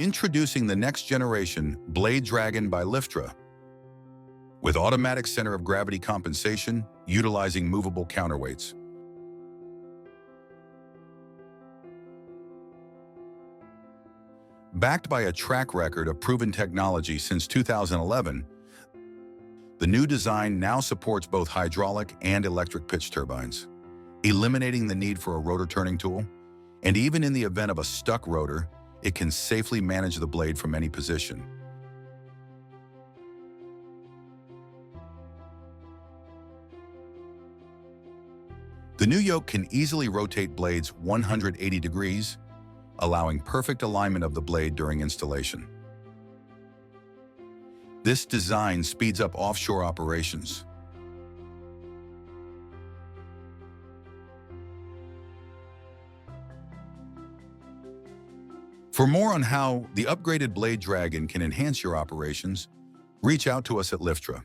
Introducing the next generation Blade Dragon by Liftra. With automatic center of gravity compensation, utilizing movable counterweights. Backed by a track record of proven technology since 2011, the new design now supports both hydraulic and electric pitch turbines, eliminating the need for a rotor turning tool. And even in the event of a stuck rotor, it can safely manage the blade from any position. The new yoke can easily rotate blades 180 degrees, allowing perfect alignment of the blade during installation. This design speeds up offshore operations. For more on how the upgraded Blade Dragon can enhance your operations, reach out to us at Liftra.